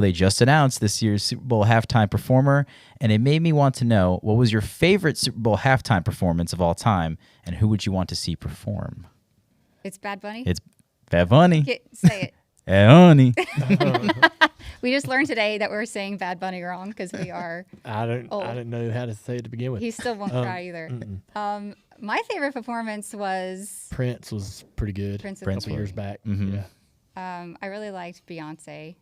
They just announced this year's Super Bowl halftime performer, and it made me want to know, what was your favorite Super Bowl halftime performance of all time, and who would you want to see perform? It's Bad Bunny? It's Bad Bunny. Say it. Bad Bunny. We just learned today that we're saying Bad Bunny wrong because we are I old. didn't know how to say it to begin with. He still won't try either. My favorite performance was Prince was pretty good. Prince a couple was- years back. Mhm. Yeah. I really liked Beyonce.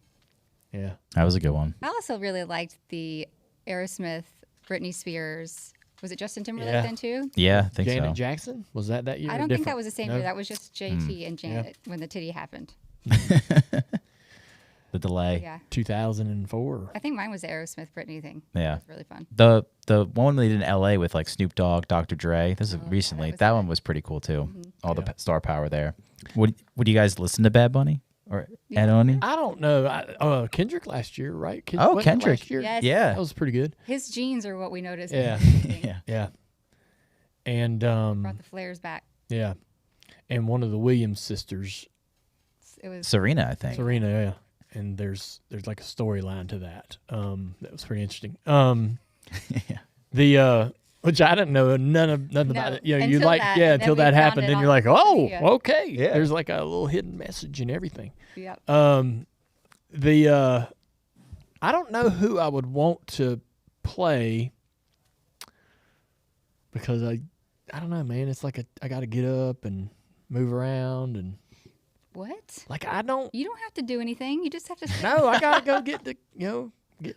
Yeah. That was a good one. I also really liked the Aerosmith, Britney Spears. Was it Justin Timberlake Yeah. then too? Yeah, I think Janet so. Jackson? Was that year? I or don't think that different? was the same No? year. That was just JT and Janet when the titty happened. The delay. Yeah. 2004. I think mine was the Aerosmith Britney thing. Yeah. It was really fun. The one they did in L.A. with like Snoop Dogg, Dr. Dre. This is recently. was That good. one was pretty cool too. All the Yeah. star power there. Would you guys listen to Bad Bunny or Ed Oni? I don't know. Kendrick last year, right? Oh, wasn't it Kendrick. Last year? Yes. Yeah. That was pretty good. His jeans are what we noticed. Yeah. Yeah. Yeah. And Brought the flares back. yeah. And one of the Williams sisters, It was Serena, I think. Serena, yeah. And there's like a storyline to that. That was pretty interesting. Yeah. The which I didn't know nothing about it. You know, you until like that, yeah, and then until we that found happened, it then on you're like, social oh, media. okay. Yeah. There's like a little hidden message and everything. Yep. I don't know who I would want to play because I don't know, man. It's like I got to get up and move around and What? like I don't. You don't have to do anything. You just have to. No, I gotta go get the get.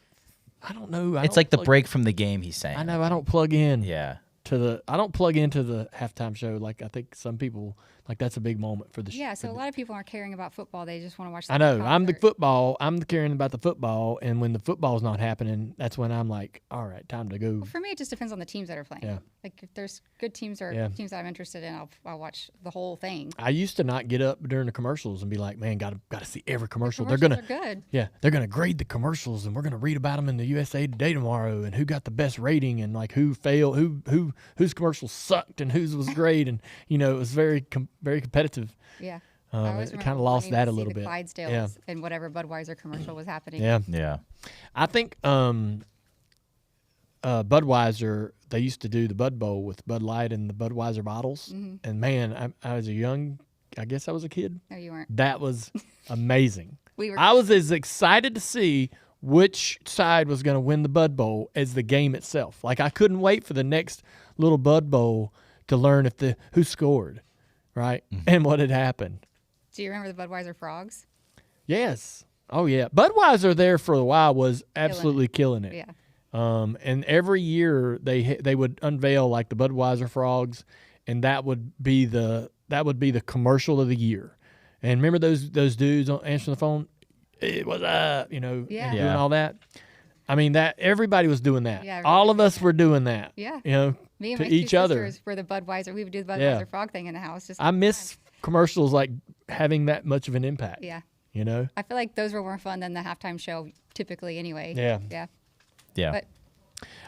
I don't know. It's like the break from the game, he's saying. I know. I don't plug in. Yeah. I don't plug into the halftime show like I think some people like that's a big moment for the Yeah. So for a the- lot of people aren't caring about football. They just want to watch. The I know. I'm the concert. football. I'm caring about the football, and when the football's not happening, that's when I'm like, all right, time to go. Well, for me, it just depends on the teams that are playing. Yeah. Like if there's good teams or Yeah. teams that I'm interested in, I'll watch the whole thing. I used to not get up during the commercials and be like, man, gotta see every commercial. Commercials They're are good. they're gonna grade the commercials, and we're gonna read about them in the USA Today tomorrow, and who got the best rating, and like who failed, whose commercials sucked, and whose was great, and it was very competitive. Yeah. I always It remember kind of lost wanting that to a see little the bit. Clydesdales Yeah, and whatever Budweiser commercial was happening. yeah. Yeah. I think Budweiser, they used to do the Bud Bowl with Bud Light and the Budweiser bottles, and man, I was I guess I was a kid. No, you weren't. That was amazing. We were. I was as excited to see which side was going to win the Bud Bowl as the game itself. Like I couldn't wait for the next little Bud Bowl to learn who scored, right, and what had happened. Do you remember the Budweiser frogs? Yes. Oh yeah. Budweiser there for a while was absolutely killing it. Yeah. And every year they would unveil like the Budweiser frogs, and that would be the commercial of the year. And remember those dudes answering the phone? It was Yeah. and Yeah. doing all that. I mean that everybody was doing that. Yeah, All of us were doing that. Yeah. Me and to my each two other. sisters were the Budweiser. We would do the Budweiser Yeah. frog thing in the house. Just I miss commercials like having that much of an impact. Yeah. I I feel like those were more fun than the halftime show typically anyway. Yeah. Yeah. Yeah. But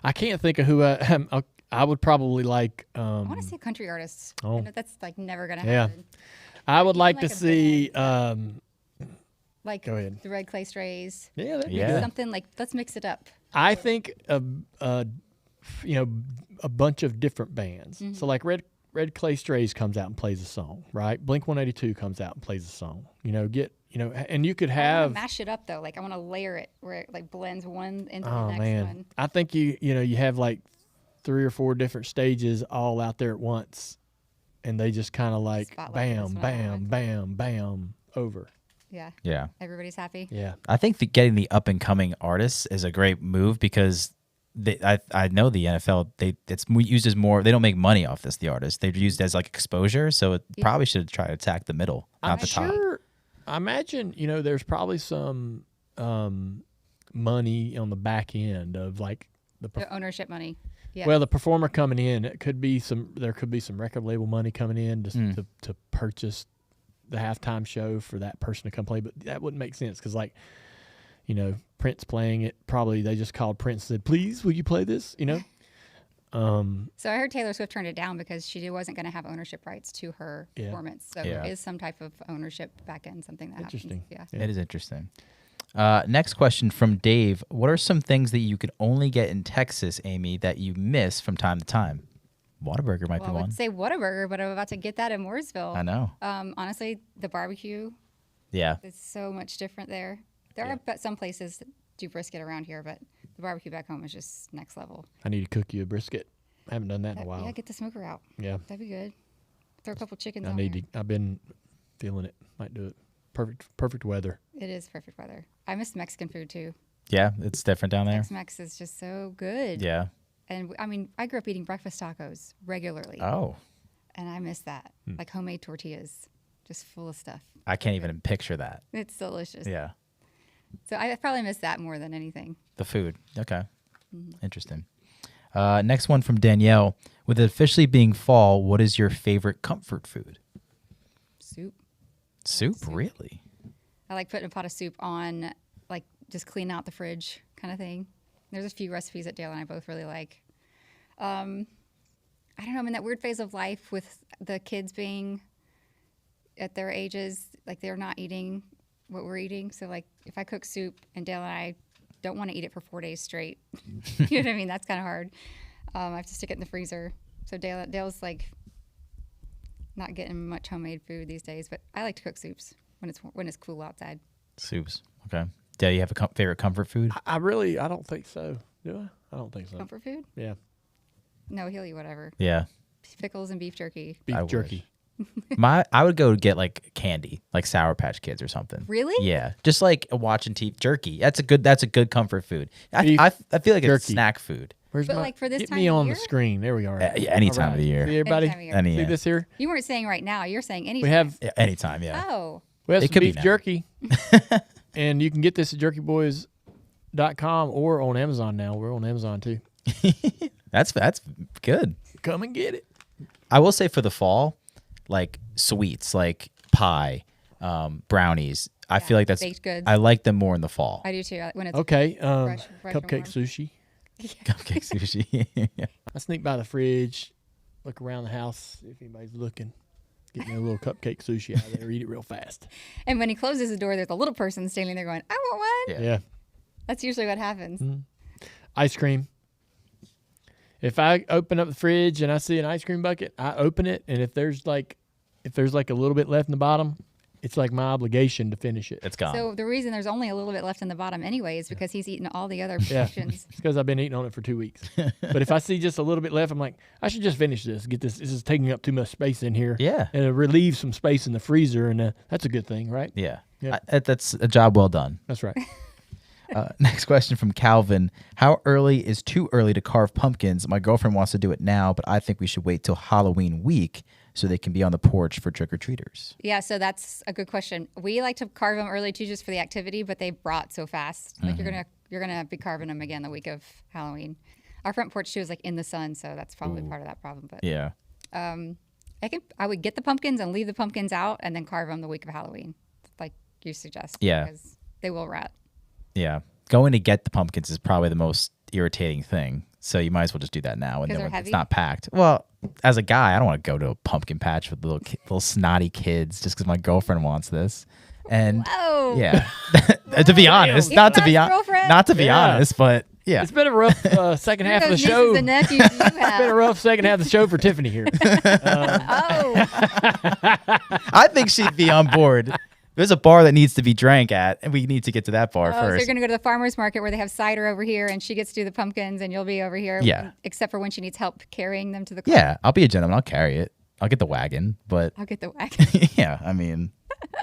I can't think of who I would probably like. I want to see country artists. Oh. I know that's like never going to Yeah. happen. I would like like to a see. Like Go ahead. the Red Clay Strays. Yeah, that'd be Yeah. good. Something like, let's mix it up. I think a bunch of different bands. Mm-hmm. So like Red Clay Strays comes out and plays a song, right? Blink 182 comes out and plays a song. And you could I have. want to mash it up though. Like I want to layer it where it like blends one into Oh the next man, one. I think you have like 3 or 4 different stages all out there at once, and they just kind of like Spotlight bam, this one bam, on. bam, bam, over. Yeah. Yeah. Everybody's happy. Yeah. I think getting the up and coming artists is a great move because I know the NFL it's used as more. They don't make money off this. The artists they're used as like exposure, so it probably should try to attack the middle, not the top. I imagine there's probably some money on the back end of like The ownership money. Yeah. well the performer coming in. There could be some record label money coming in to purchase the halftime show for that person to come play, but that wouldn't make sense because like Prince playing it, probably they just called Prince and said, please will you play this. So I heard Taylor Swift turned it down because she wasn't going to have ownership rights to her Yeah. performance. So Yeah. there is some type of ownership back end, something that Interesting. happens. Yeah. It is interesting. Next question from Dave. What are some things that you can only get in Texas, Amy, that you miss from time to time? Whataburger might be one. I would say Whataburger, but I'm about to get that in Mooresville. I know. Honestly, the barbecue. Yeah. It's so much different there. There are some places that do brisket around here, but the barbecue back home is just next level. I need to cook you a brisket. I haven't done that in a while. Yeah, get the smoker out. Yeah. That'd be good. Throw a couple chickens on there. I've been feeling it. Might do it. Perfect weather. It is perfect weather. I miss Mexican food too. Yeah, it's different down there. Tex-Mex is just so good. Yeah. And I mean, I grew up eating breakfast tacos regularly. Oh. And I miss that. Like homemade tortillas, just full of stuff. I can't even picture that. It's delicious. Yeah. So I probably miss that more than anything. The food. Okay. Interesting. Next one from Danielle. With it officially being fall, what is your favorite comfort food? Soup. Soup? Really? I like putting a pot of soup on, like just clean out the fridge kind of thing. There's a few recipes that Dale and I both really like. I don't know, I'm in that weird phase of life with the kids being at their ages, like they're not eating what we're eating. So like if I cook soup and Dale and I don't want to eat it for 4 days straight, you know what I mean? That's kind of hard. I have to stick it in the freezer. So Dale's like not getting much homemade food these days, but I like to cook soups when it's cool outside. Soups. Okay. Do you have a favorite comfort food? I don't think so. Do I? I don't think so. Comfort food? Yeah. No, he'll eat whatever. Yeah. Pickles and beef jerky. Beef jerky. I would go get like candy, like Sour Patch Kids or something. Really? Yeah. Just like watching TV jerky. That's a good comfort food. I feel like it's jerky. snack food. Where's But like for this get time me of on year? the screen. There we are. Yeah, any time of the year. See everybody? Any time of year. Any, See this here? You weren't saying right now. You're saying anything. We have anytime, yeah. Oh. We have It some could be beef now. jerky, and you can get this at jerkyboys.com or on Amazon now. We're on Amazon too. That's good. Come and get it. I will say for the fall, like sweets, like pie, brownies. I feel like that's baked goods. I like them more in the fall. I do too. When it's Okay, fresh and cupcake warm. sushi. Cupcake sushi. I sneak by the fridge, look around the house, see if anybody's looking. Get me a little cupcake sushi out of there, eat it real fast. And when he closes the door, there's a little person standing there going, I want one. Yeah. Yeah. That's usually what happens. Ice cream. If I open up the fridge and I see an ice cream bucket, I open it, and if there's like a little bit left in the bottom, it's like my obligation to finish it. It's gone. So the reason there's only a little bit left in the bottom anyway is because he's eaten all the other Yeah, portions. it's because I've been eating on it for 2 weeks. But if I see just a little bit left, I'm like, I should just finish this. Get this. This is taking up too much space in here. Yeah. And it relieves some space in the freezer, and that's a good thing, right? Yeah. Yeah. That's a job well done. That's right. Next question from Calvin. How early is too early to carve pumpkins? My girlfriend wants to do it now, but I think we should wait till Halloween week so they can be on the porch for trick-or-treaters. Yeah, so that's a good question. We like to carve them early too, just for the activity, but they brought so fast. Like you're gonna be carving them again the week of Halloween. Our front porch too is like in the sun, so that's probably part of that problem. But Yeah. I would get the pumpkins and leave the pumpkins out, and then carve them the week of Halloween, like you suggest. Yeah. because they will rot. Yeah. Going to get the pumpkins is probably the most irritating thing. So you might as well just do that now. And 'Cause then they're when heavy? it's not packed. Well, as a guy, I don't want to go to a pumpkin patch with little snotty kids just because my girlfriend wants this. And Whoa. yeah, to be honest, Even not to be Matt's girlfriend? not to be Yeah. honest, but yeah, It's been a rough second half of the Those nieces show. and It's nephews you been a have. rough second half of the show for Tiffany here. Oh, I think she'd be on board. There's a bar that needs to be drank at, and we need to get to that bar so first. you're gonna go to the farmer's market where they have cider over here, and she gets to do the pumpkins, and you'll be over here. Yeah. Except for when she needs help carrying them to the car. Yeah, I'll be a gentleman. I'll carry it. I'll get the wagon, but I'll get the wagon. yeah, I mean,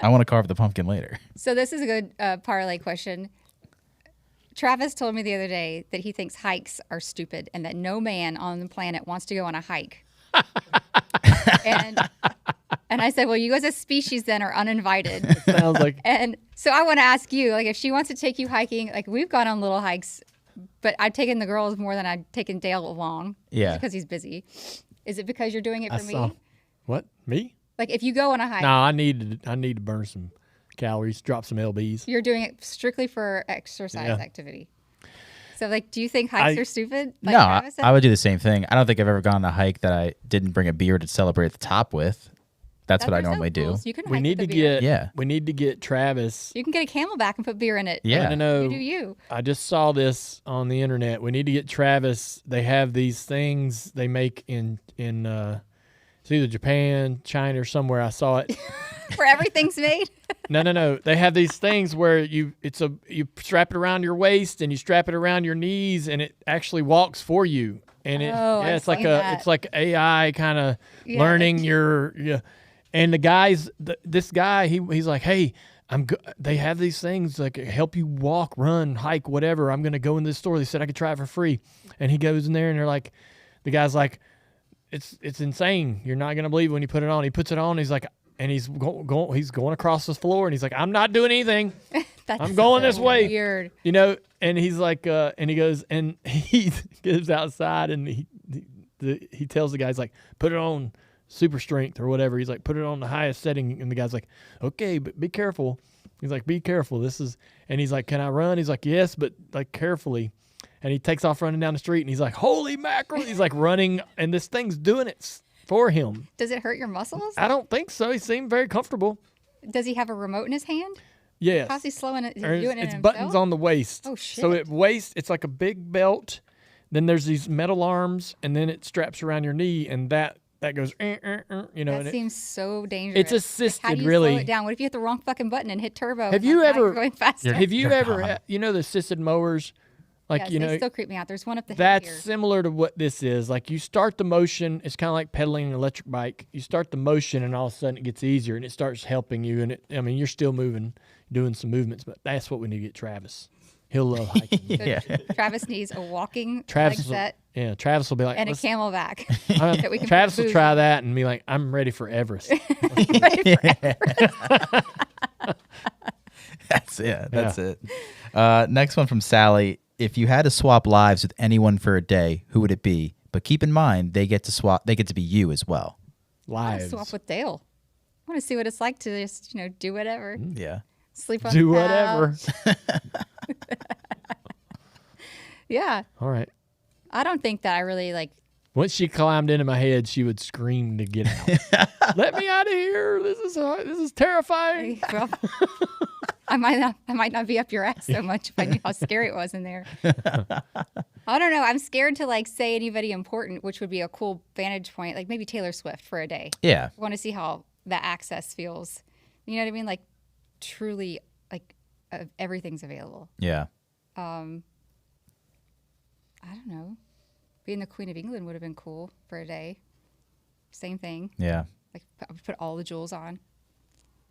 I want to carve the pumpkin later. So this is a good parlay question. Travis told me the other day that he thinks hikes are stupid and that no man on the planet wants to go on a hike. and I said, well, you as a species then are uninvited. Sounds like And so I want to ask you, like, if she wants to take you hiking, like we've gone on little hikes, but I've taken the girls more than I've taken Dale along. Yeah. Because he's busy. Is it because you're doing it for me? What? Me? Like if you go on a hike, No, I need to burn some calories, drop some lbs. you're doing it strictly for exercise Yeah. activity. So, like, do you think hikes are stupid? Like No, Travis said? I would do the same thing. I don't think I've ever gone on a hike that I didn't bring a beer to celebrate at the top with. That's what I There's no normally do. rules. You can We hike need with to a beer. get Yeah. we need to get Travis. You can get a Camelback and put beer in it. Yeah. No, You do you. I just saw this on the internet. We need to get Travis. They have these things they make in it's either Japan, China, or somewhere. I saw it. Where everything's made. No. They have these things where you strap it around your waist and you strap it around your knees and it actually walks for you. And I've seen that. it's like AI kind of Yeah. learning your And this guy he's like, hey, they have these things like help you walk, run, hike, whatever. I'm gonna go in this store. They said I could try it for free, and he goes in there and they're like, the guy's like, it's insane. You're not gonna believe it when you put it on. He puts it on. He's like, and he's going across the floor, and he's like, I'm not doing anything. That's I'm going this way. Weird. And he's like, and he goes, and he goes outside, and he tells the guys like, put it on super strength or whatever. He's like, put it on the highest setting, and the guy's like, okay, but be careful. He's like, be careful. And he's like, can I run? He's like, yes, but like carefully. And he takes off running down the street, and he's like, holy mackerel! He's like running, and this thing's doing it for him. Does it hurt your muscles? I don't think so. He seemed very comfortable. Does he have a remote in his hand? Yes. How's he slowing it? Is he Or doing it it's himself? buttons on the waist. Oh, shit. So it's like a big belt. Then there's these metal arms, and then it straps around your knee, and that goes, That seems so dangerous. It's assisted, How do you really. slow it down? What if you hit the wrong fucking button and hit turbo? Have you Like, now ever- you're going faster? Have you You're ever, gone. the assisted mowers? Like, Yes, you they know, still creep me out. There's one up the hill that's here. similar to what this is. Like, you start the motion. It's kind of like pedaling an electric bike. You start the motion, and all of a sudden it gets easier, and it starts helping you. And you're still moving, doing some movements, but that's what we need to get Travis. He'll love hiking. So Yeah. Travis needs a walking Travis leg will, set yeah, Travis will be like, and a "Let's- Camelback. that we can Travis put will booze try in. that and be like, I'm ready for Everest. That's it. Next one from Sally. If you had to swap lives with anyone for a day, who would it be? But keep in mind they get to be you as well. I want to Lives. swap with Dale. I want to see what it's like to just, do whatever. Yeah. Sleep on Do the whatever. couch. Yeah. All right. I don't think that I really Once she climbed into my head, she would scream to get out. Let me out of here. This is terrifying. well, I might not be up your ass so much if I knew how scary it was in there. I don't know. I'm scared to say anybody important, which would be a cool vantage point, like maybe Taylor Swift for a day. Yeah. I want to see how that access feels. You know what I mean? Like truly, everything's available. Yeah. I don't know. Being the Queen of England would have been cool for a day. Same thing. Yeah. Like put all the jewels on.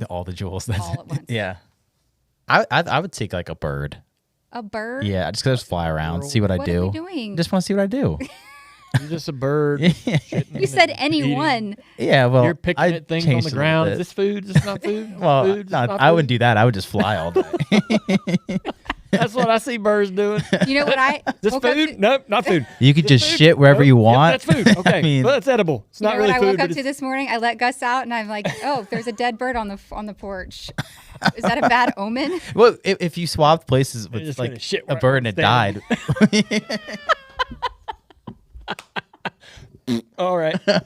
All the jewels. That's All at once. Yeah. I would take like a bird. A bird? Yeah, just just fly around, see what I What do. are we doing? Just want to see what I do. You're just a bird. You said anyone. Yeah, well, You're picking I at things on changed the it a little ground. bit. Is this food? Is this not food? Well, food? Is this no, not I food? wouldn't do that. I would just fly all day. That's what I see birds doing. You know what I This woke up food? to- Nope, not food. You could This just food? shit wherever Nope. you Yep, want. that's food. Okay, I mean, well, that's edible. It's You not know really what I food. woke but up to it's- this morning? I let Gus out, and I'm like, "Oh, there's a dead bird on the porch. Is that a bad omen?" well, if you swapped places with just like gonna shit a where bird and it I'm died, All right. Oh,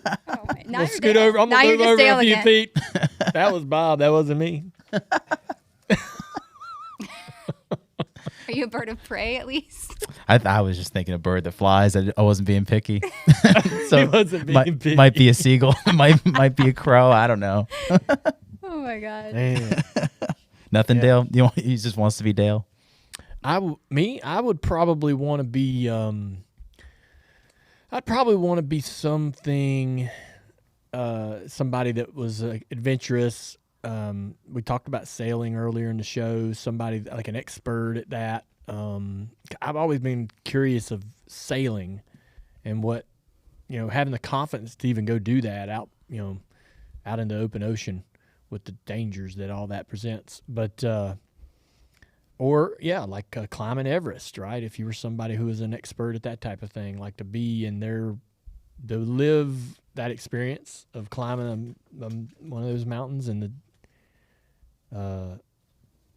my- now We'll you're scoot Dale. over. I'm Now gonna you're move just over Dale a few again. feet. That was Bob. That wasn't me. Are you a bird of prey at least? I was just thinking a bird that flies. I wasn't being picky. So He wasn't being might, picky. might be a seagull. might be a crow. I don't know. Oh my god. Man. Nothing, Yeah. Dale. He just wants to be Dale. I would probably want to be I'd probably want to be something somebody that was adventurous. We talked about sailing earlier in the show, somebody like an expert at that. I've always been curious of sailing and what, having the confidence to even go do that out in the open ocean with the dangers that all that presents. But climbing Everest, right? If you were somebody who was an expert at that type of thing, like to be in there, to live that experience of climbing one of those mountains and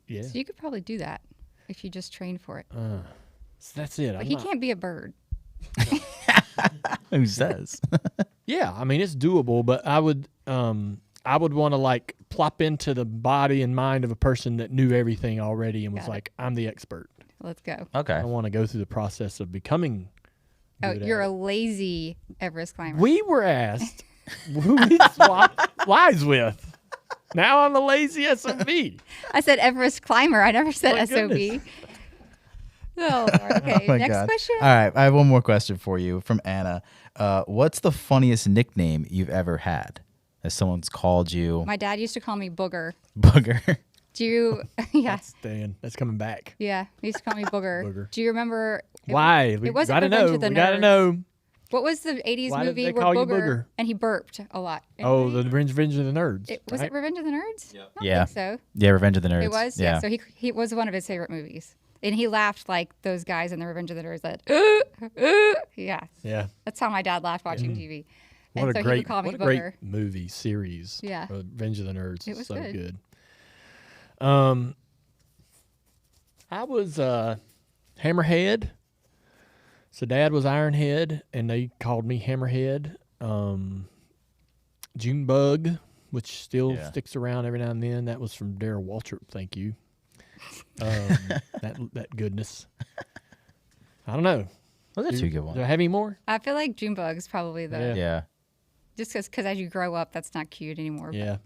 yeah. So you could probably do that if you just trained for it. So that's it. But he can't be a bird. Who says? Yeah, I mean it's doable, but I I would want to like plop into the body and mind of a person that knew everything already and was Got it. like, I'm the expert. Let's go. Okay. I want to go through the process of becoming. Oh, good at you're it. a lazy Everest climber. We were asked who we swap lives with. Now I'm the lazy SOB. I said Everest climber. I never said My SOB. goodness. Oh, Lord. Okay. Oh my Next God. question. All right, I have one more question for you from Anna. What's the funniest nickname you've ever had? As someone's called you My dad used to call me Booger. Booger. Do you? Yeah. Stan, that's coming back. Yeah. He used to call me Booger. Booger. Do you remember? Why? It wasn't gotta Revenge know. of the We gotta Nerds. know. What was the 80s Why did movie they where call you Booger, Booger? and he burped a lot? Oh, Anybody? the Revenge of the Nerds. Was right? it Revenge of the Nerds? Yep. I don't Yeah. think so. Yeah, Revenge of the Nerds. It was? Yeah. So he was one of his favorite movies. And he laughed like those guys in the Revenge of the Nerds that, yeah. Yeah. That's how my dad laughed watching TV. What And a so he great, would call me what a Booger. great movie series. Yeah. Revenge of the Nerds. It is was so good. I was Hammerhead. So Dad was Ironhead, and they called me Hammerhead. Junebug, which still Yeah. sticks around every now and then. That was from Darryl Waltrip. Thank you. That goodness. I don't know. Well, that's a good Do I one. have any more? I feel like Junebug's probably the, Yeah. just because as you grow up, that's not cute anymore. but Yeah.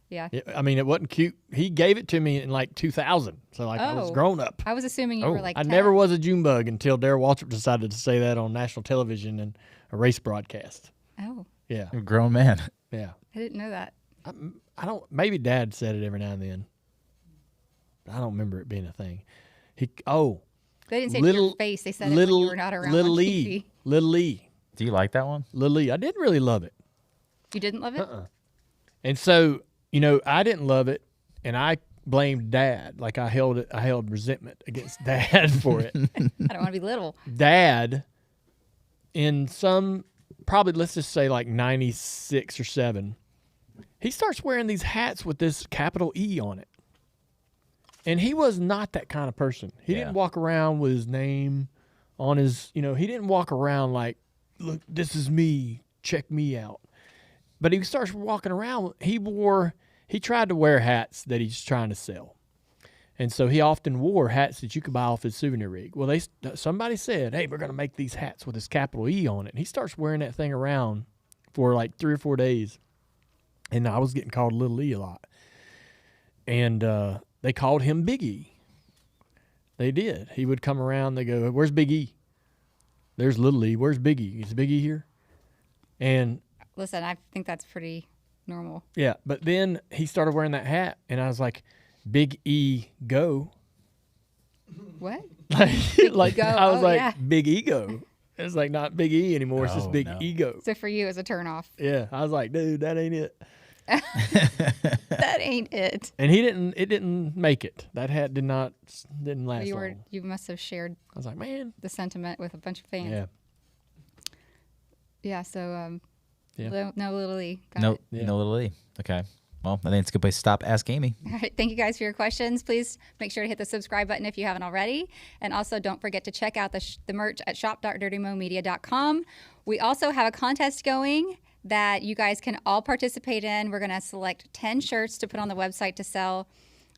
Yeah. I mean, it wasn't cute. He gave it to me in like 2000. So like I was Oh. grown up. I was assuming you Oh. were like I 10. never was a June bug until Darryl Waltrip decided to say that on national television and a race broadcast. Oh, Yeah. You're a grown man. Yeah. I didn't know that. I don't, maybe Dad said it every now and then. I don't remember it being a thing. They didn't say it to your face. They said it when you were not around Little on E. TV. Little E. Do you like that one? Little E. I didn't really love it. You didn't love it? And so, I didn't love it, and I blamed Dad. Like I held resentment against Dad for it. I don't want to be little. Dad, in some, probably let's just say like 96 or 7, he starts wearing these hats with this capital E on it. And he was not that kind of person. He Yeah. didn't walk around with his name on his, he didn't walk around like, look, this is me, check me out. But he starts walking around, he tried to wear hats that he's trying to sell. And so he often wore hats that you could buy off his souvenir rig. Well, somebody said, hey, we're going to make these hats with this capital E on it. And he starts wearing that thing around for like 3 or 4 days. And I was getting called Little E a lot. And they called him Big E. They did. He would come around. They go, where's Big E? There's Little E. Where's Big E? Is Big E here? And Listen, I think that's pretty normal. yeah, but then he started wearing that hat. And I was like, Big E, go. What? like Ego. I was Oh, like, yeah. Big ego. It's like not Big E anymore. It's just Oh, Big no. Ego. So for you, it's a turnoff. Yeah, I was like, dude, that ain't it. That ain't it. And it didn't make it. That hat didn't last long. You must have shared I was like, man. the sentiment with a bunch of fans. Yeah. Yeah. So Yeah. no Little E. Got No, it. Yeah. no Little E. Okay. Well, I think it's a good place to stop. Ask Amy. All right. Thank you guys for your questions. Please make sure to hit the subscribe button if you haven't already. And also don't forget to check out the merch at shop.dirtymomedia.com. We also have a contest going that you guys can all participate in. We're going to select 10 shirts to put on the website to sell.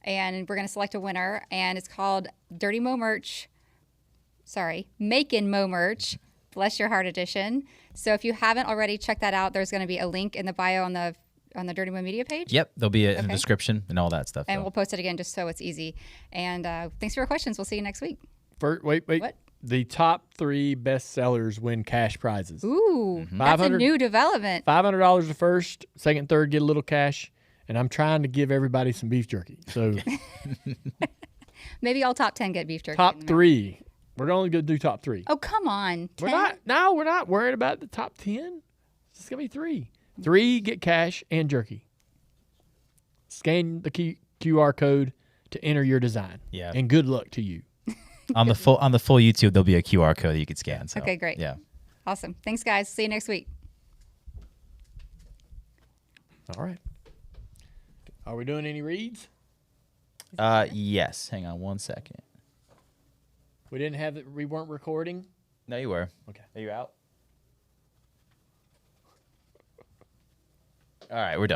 And we're going to select a winner. And it's called Dirty Mo Merch. Makin' Mo Merch. Bless Your Heart edition. So if you haven't already checked that out, there's going to be a link in the bio on the Dirty Mo Media page. Yep, there'll be in the Okay. description and all that stuff. And so. we'll post it again just so it's easy. And thanks for your questions. We'll see you next week. Wait. What? The top 3 best sellers win cash prizes. Ooh, Mm-hmm. that's a 500 new development. $500 the first, second, third, get a little cash. And I'm trying to give everybody some beef jerky. So Maybe all top 10 get beef jerky. top in there. 3. We're only going to do top 3. Oh, come on. 10? We're not worried about the top 10. It's just going to be 3. 3 get cash and jerky. Scan the QR code to enter your design. Yeah. And good luck to you. on the full YouTube, there'll be a QR code that you could scan. So, Okay, great. Yeah. Awesome. Thanks, guys. See you next week. All right. Are we doing any reads? Yes. Hang on one second. We weren't recording. No, you were. Okay. Are you out? All right, we're done.